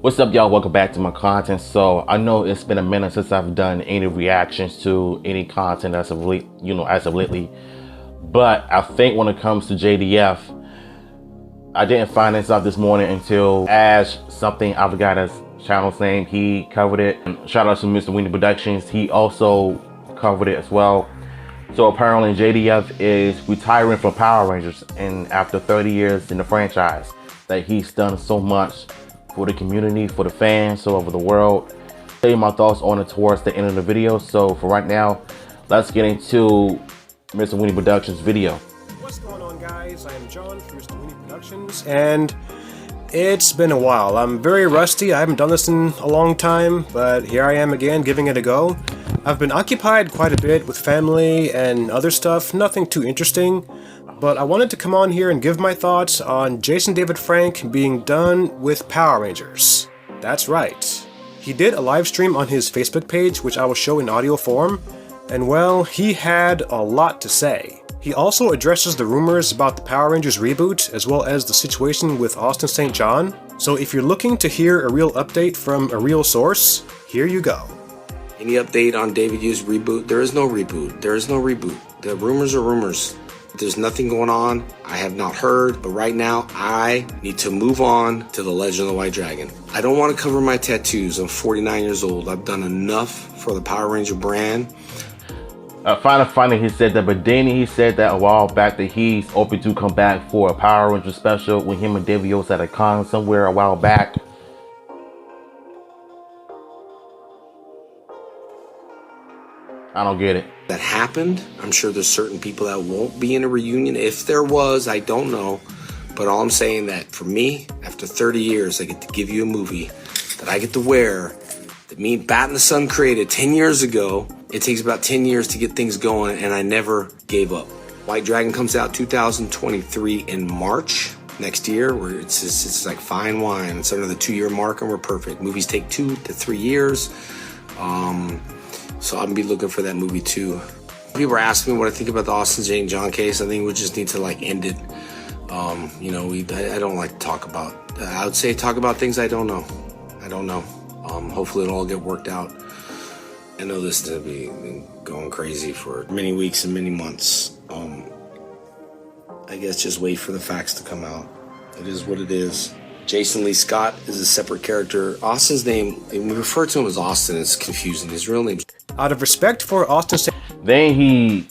What's up, y'all? Welcome back to my content. So I know it's been a minute since I've done any reactions to any content as of lately. But I think when it comes to JDF, I didn't find this out this morning until Ash something, I forgot his channel's name, he covered it. And shout out to Mr. Winnie Productions, he also covered it as well. So apparently JDF is retiring from Power Rangers, and after 30 years in the franchise, that he's done so much for the community, for the fans all over the world. I'll tell you my thoughts on it towards the end of the video. So for right now, let's get into Mr. Winnie Productions video. What's going on, guys? I am John from Mr. Winnie Productions, and it's been a while. I'm very rusty. I haven't done this in a long time, but here I am again giving it a go. I've been occupied quite a bit with family and other stuff, nothing too interesting. But I wanted to come on here and give my thoughts on Jason David Frank being done with Power Rangers. That's right. He did a live stream on his Facebook page, which I will show in audio form, and well, he had a lot to say. He also addresses the rumors about the Power Rangers reboot, as well as the situation with Austin St. John. So if you're looking to hear a real update from a real source, here you go. Any update on David Yu's reboot? There is no reboot. There is no reboot. The rumors are rumors. There's nothing going on. I have not heard, but right now I need to move on to The Legend of the White Dragon. I don't want to cover my tattoos. I'm 49 years old. I've done enough for the Power Ranger brand. Finally he said that, but then he said that a while back that he's open to come back for a Power Ranger special with him and David Yost at a con somewhere a while back. I don't get it. That happened. I'm sure there's certain people that won't be in a reunion. If there was, I don't know. But all I'm saying that for me, after 30 years, I get to give you a movie that I get to wear that me and Bat and the Sun created 10 years ago. It takes about 10 years to get things going, and I never gave up. White Dragon comes out 2023 in March next year, where it's like fine wine. It's under the 2-year mark, and we're perfect. Movies take 2 to 3 years. So I'm gonna be looking for that movie too. People are asking me what I think about the Austin St. John case. I think we just need to end it. I don't like to talk about. I would say talk about things I don't know. I don't know. Hopefully it'll all get worked out. I know this is gonna be going crazy for many weeks and many months. I guess just wait for the facts to come out. It is what it is. Jason Lee Scott is a separate character. Austin's name, we refer to him as Austin, it's confusing. His real name's... Out of respect for Austin... Then he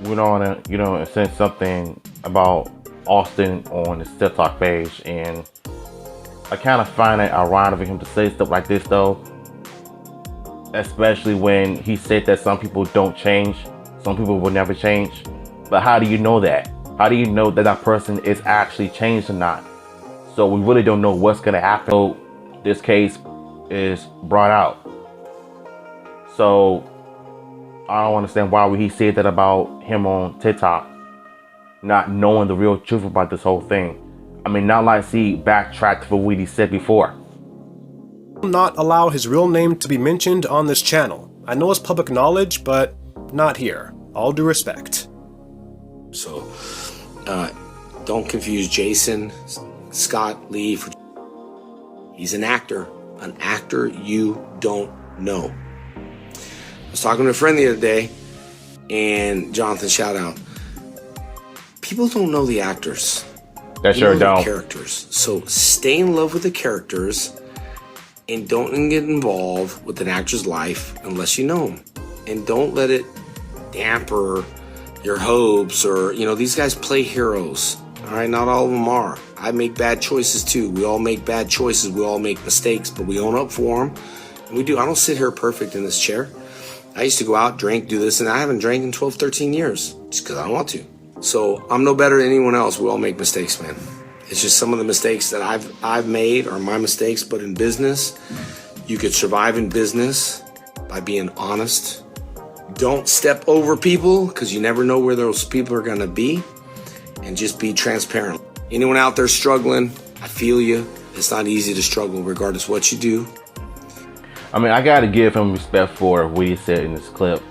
went on and said something about Austin on his TikTok page, and I kind of find it ironic for him to say stuff like this though, especially when he said that some people don't change, some people will never change. But how do you know that? How do you know that that person is actually changed or not? So we really don't know what's gonna happen. So this case is brought out. So I don't understand why he said that about him on TikTok, not knowing the real truth about this whole thing. I mean, not like he backtracked for what he said before. Not allow his real name to be mentioned on this channel. I know it's public knowledge, but not here. All due respect. So, don't confuse Jason Scott Lee for... He's an actor you don't know. I was talking to a friend the other day, and Jonathan, shout out. People don't know the actors. That sure don't. The characters. So stay in love with the characters and don't get involved with an actor's life unless you know them. And don't let it damper your hopes or, these guys play heroes. All right, not all of them are. I make bad choices too. We all make bad choices. We all make mistakes, but we own up for them. And we do. I don't sit here perfect in this chair. I used to go out, drink, do this, and I haven't drank in 12, 13 years just because I don't want to. So I'm no better than anyone else. We all make mistakes, man. It's just some of the mistakes that I've made are my mistakes, but in business, you could survive in business by being honest. Don't step over people because you never know where those people are going to be, and just be transparent. Anyone out there struggling, I feel you. It's not easy to struggle regardless of what you do. I mean, I gotta give him respect for what he said in this clip.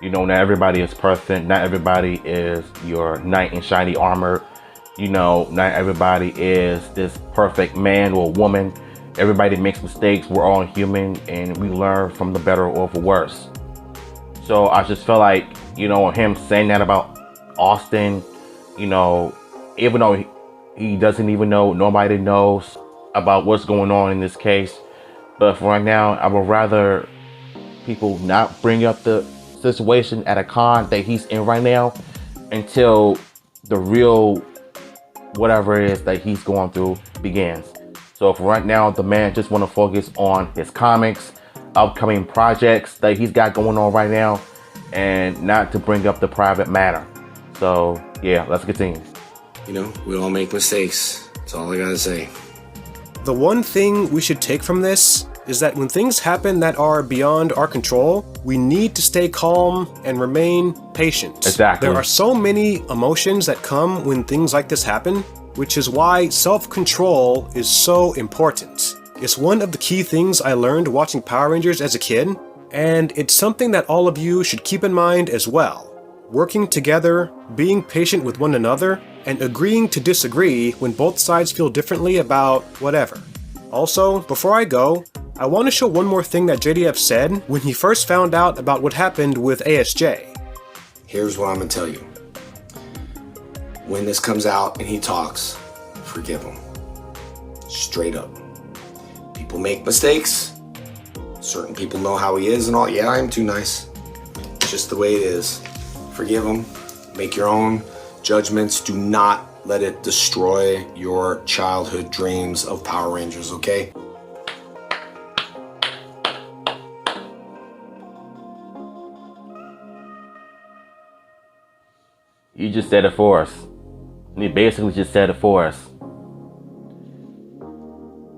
Not everybody is perfect. Not everybody is your knight in shiny armor. Not everybody is this perfect man or woman. everybody makes mistakes. We're all human, and we learn from the better or the worse. So I just feel like, him saying that about Austin, even though he doesn't even know, nobody knows about what's going on in this case. But for right now, I would rather people not bring up the situation at a con that he's in right now until the real whatever it is that he's going through begins. So for right now, the man just want to focus on his comics, upcoming projects that he's got going on right now, and not to bring up the private matter. So yeah, let's continue. We all make mistakes. That's all I gotta say. The one thing we should take from this is that when things happen that are beyond our control, we need to stay calm and remain patient. Exactly. There are so many emotions that come when things like this happen, which is why self-control is so important. It's one of the key things I learned watching Power Rangers as a kid, and it's something that all of you should keep in mind as well. Working together, being patient with one another, and agreeing to disagree when both sides feel differently about whatever. Also, before I go, I want to show one more thing that JDF said when he first found out about what happened with ASJ. Here's what I'm gonna tell you. When this comes out and he talks, forgive him. Straight up. People make mistakes. Certain people know how he is and all. Yeah, I am too nice. It's just the way it is. Forgive him. Make your own judgments. Do not let it destroy your childhood dreams of Power Rangers, okay? You just said it for us. You basically just said it for us.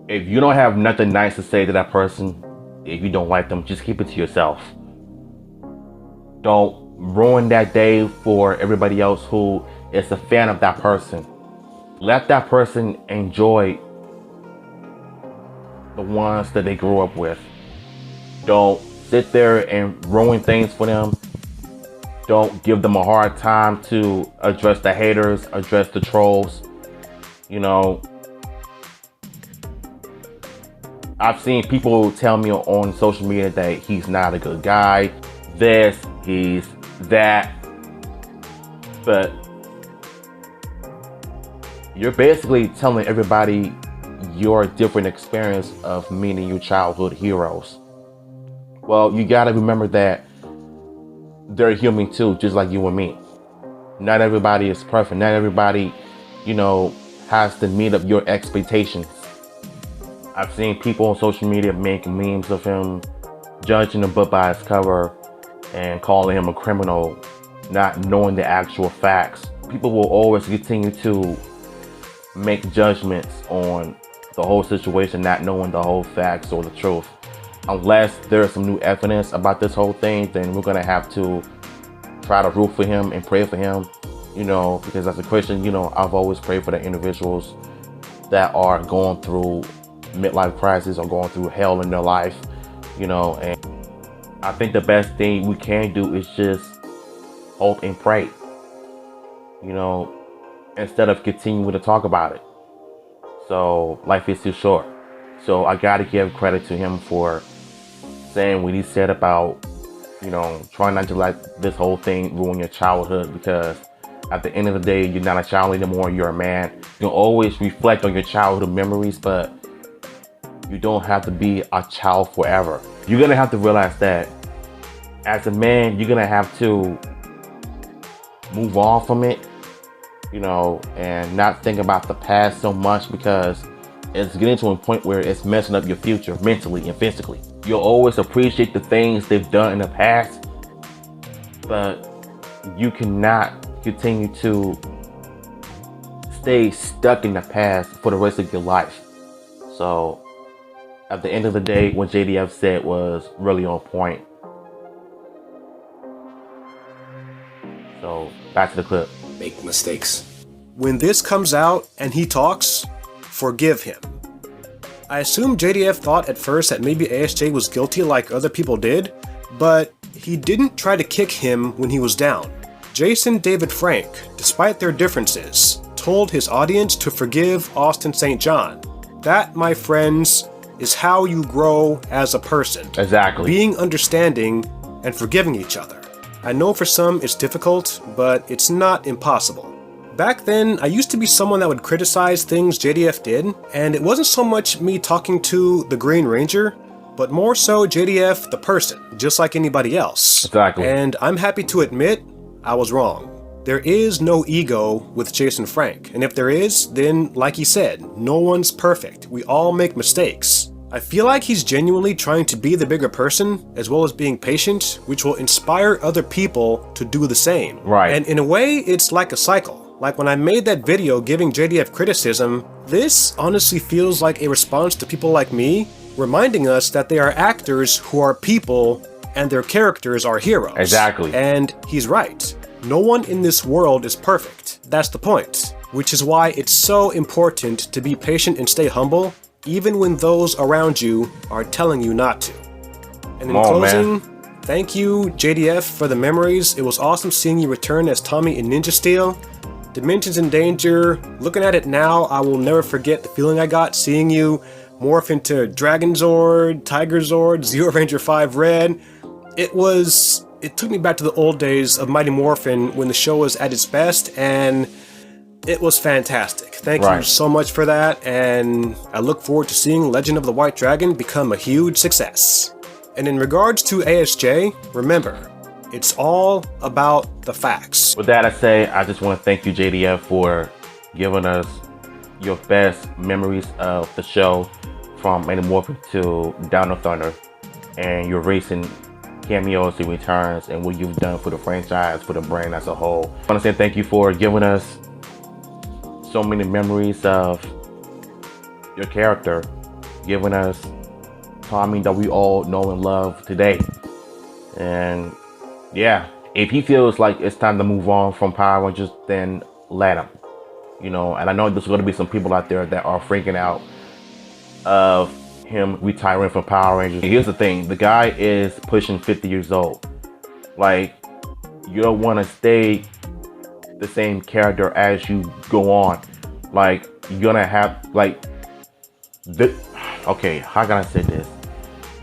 If you don't have nothing nice to say to that person, if you don't like them, just keep it to yourself. Don't ruin that day for everybody else who is a fan of that person. Let that person enjoy the ones that they grew up with. Don't sit there and ruin things for them. Don't give them a hard time to address the haters, address the trolls. I've seen people tell me on social media that he's not a good guy. This, he's that. But you're basically telling everybody your different experience of meeting your childhood heroes. Well, you gotta remember that they're human too, just like you and me. Not everybody is perfect. Not everybody, has to meet up your expectations. I've seen people on social media making memes of him, judging the book by its cover, and calling him a criminal, not knowing the actual facts. People will always continue to make judgments on the whole situation, not knowing the whole facts or the truth. Unless there's some new evidence about this whole thing, then we're gonna have to try to root for him and pray for him, because as a Christian, I've always prayed for the individuals that are going through midlife crisis or going through hell in their life, and I think the best thing we can do is just hope and pray, instead of continuing to talk about it. So life is too short. So I gotta give credit to him for saying what he said about, trying not to let this whole thing ruin your childhood, because at the end of the day, you're not a child anymore, you're a man. You can always reflect on your childhood memories, but you don't have to be a child forever. You're gonna have to realize that as a man, you're gonna have to move on from it, and not think about the past so much, because it's getting to a point where it's messing up your future mentally and physically. You'll always appreciate the things they've done in the past, but you cannot continue to stay stuck in the past for the rest of your life. So at the end of the day, what JDF said was really on point. So back to the clip. Make mistakes. When this comes out and he talks, forgive him. I assume JDF thought at first that maybe ASJ was guilty like other people did, but he didn't try to kick him when he was down. Jason David Frank, despite their differences, told his audience to forgive Austin St. John. That, my friends, is how you grow as a person. Exactly. Being understanding and forgiving each other. I know for some it's difficult, but it's not impossible. Back then, I used to be someone that would criticize things JDF did, and it wasn't so much me talking to the Green Ranger, but more so JDF the person, just like anybody else. Exactly. And I'm happy to admit, I was wrong. There is no ego with Jason Frank, and if there is, then like he said, no one's perfect. We all make mistakes. I feel like he's genuinely trying to be the bigger person, as well as being patient, which will inspire other people to do the same. Right. And in a way, it's like a cycle. Like when I made that video giving JDF criticism, this honestly feels like a response to people like me, reminding us that they are actors who are people and their characters are heroes. Exactly. And he's right. No one in this world is perfect. That's the point. Which is why it's so important to be patient and stay humble, even when those around you are telling you not to. And in closing, thank you, JDF, for the memories. It was awesome seeing you return as Tommy in Ninja Steel. Dimensions in Danger, looking at it now, I will never forget the feeling I got seeing you morph into Dragon Zord, Tiger Zord, Zero Ranger 5 Red. It took me back to the old days of Mighty Morphin when the show was at its best, and it was fantastic. Thank you so much for that, and I look forward to seeing Legend of the White Dragon become a huge success. And in regards to ASJ, remember, it's all about the facts. With that I say, I just want to thank you, JDF, for giving us your best memories of the show, from Mighty Morphin to Down of Thunder, and your recent cameos and returns, and what you've done for the franchise, for the brand as a whole. I want to say thank you for giving us so many memories of your character, giving us Tommy that we all know and love today. And yeah, if he feels like it's time to move on from Power Rangers, then let him. You know, and I know there's going to be some people out there that are freaking out of him retiring from Power Rangers. Here's the thing, the guy is pushing 50 years old. Like, you don't want to stay the same character as you go on. Like, you're gonna have, like, okay, how can I say this?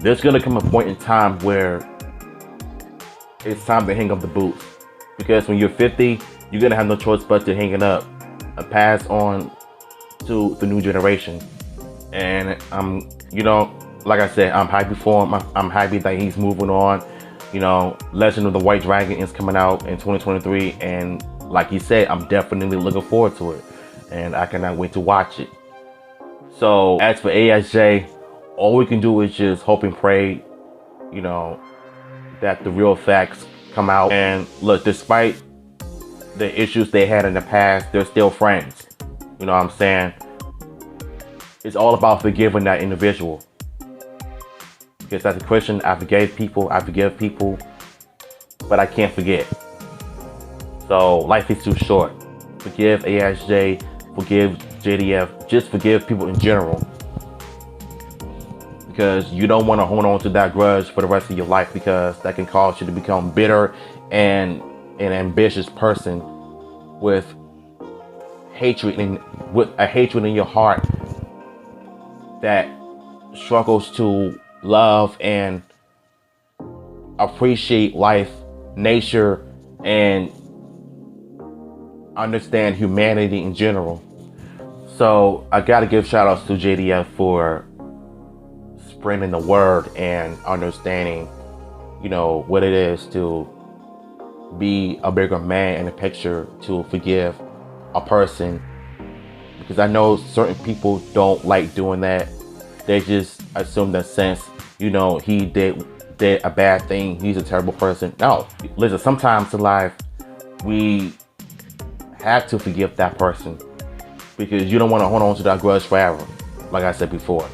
There's gonna come a point in time where it's time to hang up the boots, because when you're 50, you're gonna have no choice but to hang it up and pass on to the new generation. And you know, like I said, I'm happy for him. I'm happy that he's moving on. You know, Legend of the White Dragon is coming out in 2023, and like he said, I'm definitely looking forward to it, and I cannot wait to watch it. So as for ASJ, all we can do is just hope and pray, you know, that the real facts come out. And look, despite the issues they had in the past, they're still friends. You know what I'm saying? It's all about forgiving that individual. Because as a Christian, I forgive people, but I can't forget. So life is too short. Forgive ASJ, forgive JDF, just forgive people in general. Because you don't want to hold on to that grudge for the rest of your life, because that can cause you to become bitter and an ambitious person with hatred in your heart that struggles to love and appreciate life, nature, and understand humanity in general. So I gotta give shout outs to JDF for spreading the word and understanding, you know, what it is to be a bigger man in the picture, to forgive a person. Because I know certain people don't like doing that. They just assume that since, you know, he did a bad thing, he's a terrible person. No, listen, sometimes in life we have to forgive that person, because you don't want to hold on to that grudge forever, like I said before.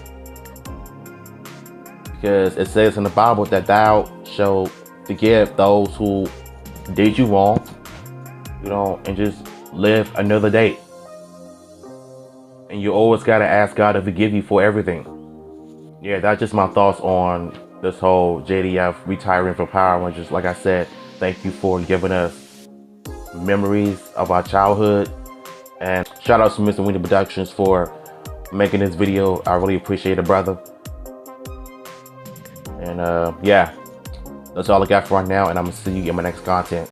Because it says in the Bible that thou shalt forgive those who did you wrong, you know, and just live another day. And you always got to ask God to forgive you for everything. Yeah, that's just my thoughts on this whole JDF retiring from Power Rangers. Like I said, thank you for giving us memories of our childhood. And shout out to Mr. Winnie Productions for making this video. I really appreciate it, brother. And yeah, that's all I got for right now, and I'm gonna see you in my next content.